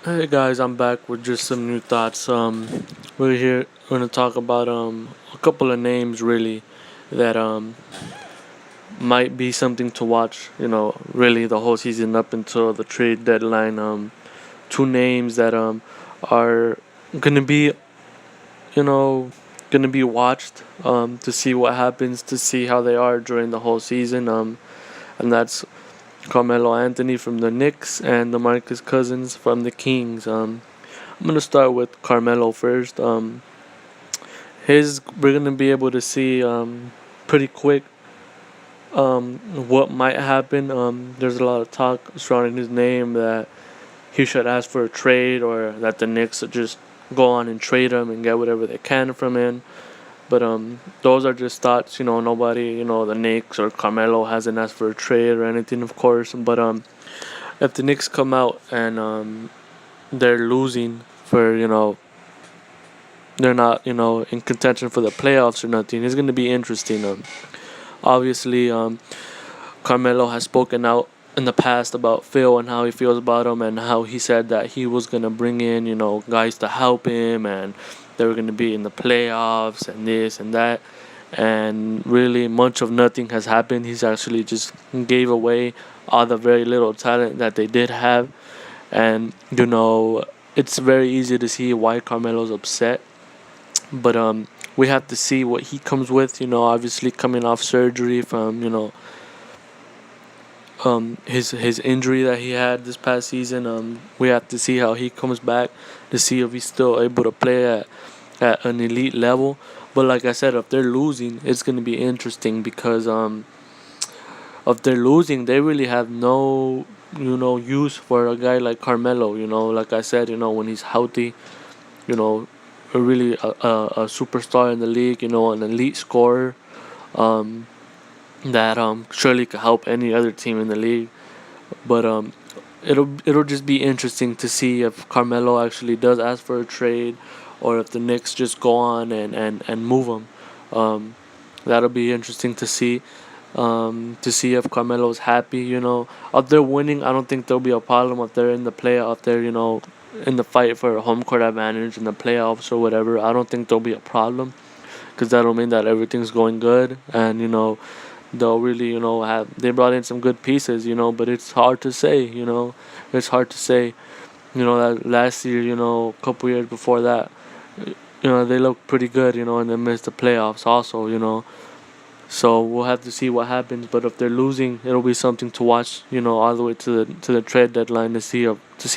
Hey guys, I'm back with just some new thoughts. We're gonna talk about a couple of names really that might be something to watch. Really the whole season up until the trade deadline. Two names that are gonna be you know gonna be watched to see what happens, to see how they are during the whole season. And that's Carmelo Anthony from the Knicks and DeMarcus Cousins from the Kings. I'm gonna start with Carmelo first. His we're gonna be able to see pretty quick what might happen. There's a lot of talk surrounding his name that he should ask for a trade or that the Knicks should just go on and trade him and get whatever they can from him. But those are just thoughts. Nobody, the Knicks or Carmelo hasn't asked for a trade or anything, of course. But if the Knicks come out and they're losing for they're not, in contention for the playoffs or nothing. It's going to be interesting. Obviously, Carmelo has spoken out in the past about Phil and how he feels about him, and how he said that he was going to bring in, guys to help him, and they were going to be in the playoffs and this and that. And really, much of nothing has happened. He's actually just gave away all the very little talent that they did have. And, it's very easy to see why Carmelo's upset, but we have to see what he comes with. Obviously coming off surgery from his injury that he had this past season. We have to see how he comes back to see if he's still able to play at an elite level. But like I said, if they're losing, it's gonna be interesting because if they're losing, they really have no use for a guy like Carmelo. Like I said, when he's healthy, you know, really a superstar in the league, an elite scorer, um, that surely could help any other team in the league. But it'll just be interesting to see if Carmelo actually does ask for a trade, or if the Knicks just go on and move him. That'll be interesting to see if Carmelo's happy. If they're winning, I don't think there'll be a problem. If they're in the playoff, if they're in the fight for a home court advantage in the playoffs or whatever, I don't think there'll be a problem, because that'll mean that everything's going good, and they'll really have they brought in some good pieces. But it's hard to say. It's hard to say. That last year, a couple years before that, they looked pretty good. And they missed the playoffs also. So we'll have to see what happens. But if they're losing, it'll be something to watch. All the way to the trade deadline to see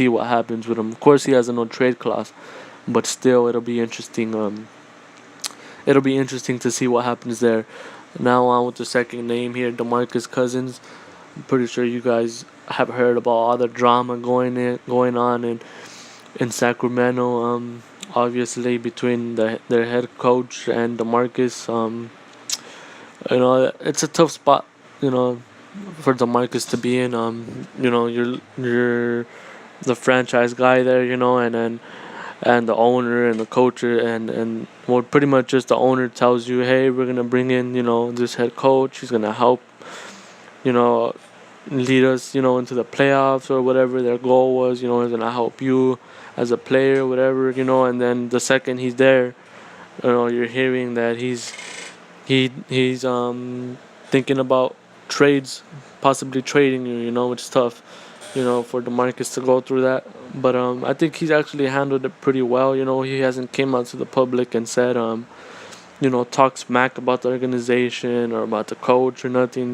what happens with him. Of course, he has a no trade clause, but still, it'll be interesting. It'll be interesting to see what happens there. Now on with the second name here, DeMarcus Cousins. I'm pretty sure you guys have heard about all the drama going on in Sacramento. Obviously between their head coach and DeMarcus. It's a tough spot, for DeMarcus to be in. You're the franchise guy there, and the owner and the coach, and well, pretty much just the owner tells you, hey, we're gonna bring in this head coach. He's gonna help, you know lead us, into the playoffs or whatever their goal was. He's gonna help you as a player, whatever, and then the second he's there, you're hearing that he's thinking about trades, possibly trading you. It's tough, for DeMarcus to go through that. But I think he's actually handled it pretty well. He hasn't came out to the public and said talk smack about the organization or about the coach or nothing.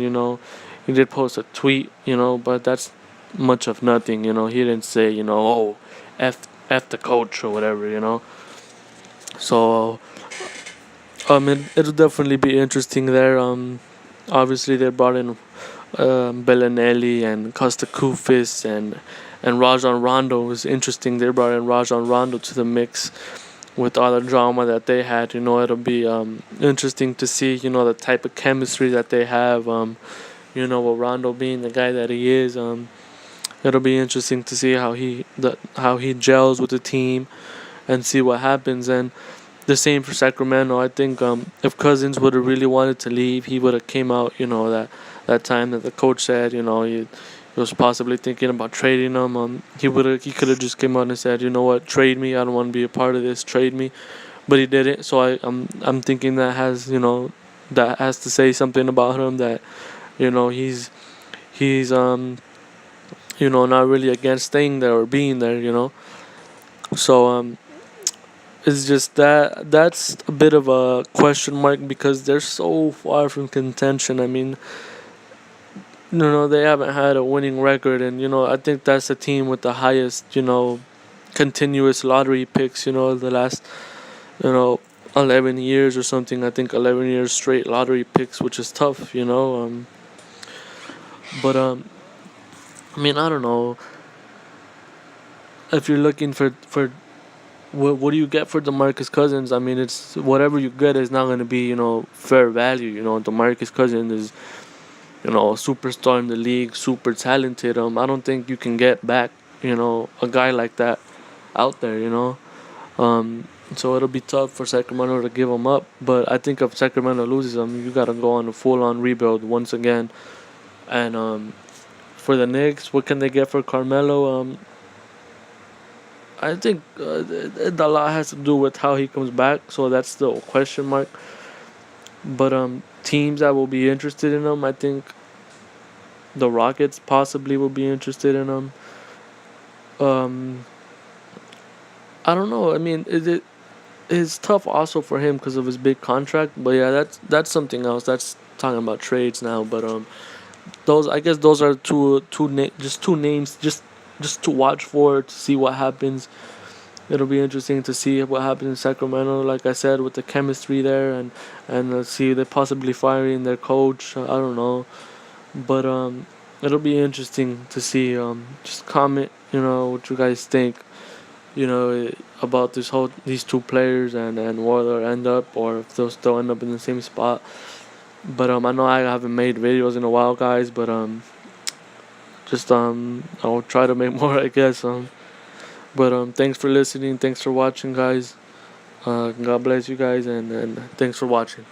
He did post a tweet, but that's much of nothing. He didn't say oh, f the coach or whatever. So it'll definitely be interesting there. Obviously they brought in Bellinelli and Costa Kufis and Rajon Rondo. It was interesting. They brought in Rajon Rondo to the mix with all the drama that they had. It'll be interesting to see the type of chemistry that they have. With Rondo being the guy that he is, it'll be interesting to see how he gels with the team and see what happens. And the same for Sacramento. I think if Cousins would have really wanted to leave, he would have came out. That time that the coach said, he was possibly thinking about trading him. He could have just came out and said, you know what, trade me. I don't want to be a part of this. Trade me, but he didn't. So I'm thinking that has to say something about him, that he's not really against staying there or being there. So it's just that's a bit of a question mark because they're so far from contention. I mean, they haven't had a winning record, and I think that's the team with the highest continuous lottery picks. The last 11 years or something. I think 11 years straight lottery picks, which is tough. But I mean, I don't know if you're looking for what do you get for DeMarcus Cousins? I mean, it's whatever you get is not going to be fair value. DeMarcus Cousins is a superstar in the league, super talented. I don't think you can get back a guy like that out there. So it'll be tough for Sacramento to give him up. But I think if Sacramento loses him, you gotta go on a full-on rebuild once again. And for the Knicks, what can they get for Carmelo? I think a lot has to do with how he comes back, so that's still a question mark. But teams that will be interested in him, I think the Rockets possibly will be interested in him. I don't know. I mean, it's tough also for him because of his big contract. But yeah, that's something else. That's talking about trades now. But those are two names just to watch for, to see what happens. It'll be interesting to see what happens in Sacramento, like I said, with the chemistry there, and see they possibly firing their coach. I don't know, but it'll be interesting to see. Just comment, what you guys think, about these two players and where they'll end up, or if they'll still end up in the same spot. But I know I haven't made videos in a while, guys, but just I'll try to make more, I guess. But thanks for listening, thanks for watching, guys. God bless you guys, and thanks for watching.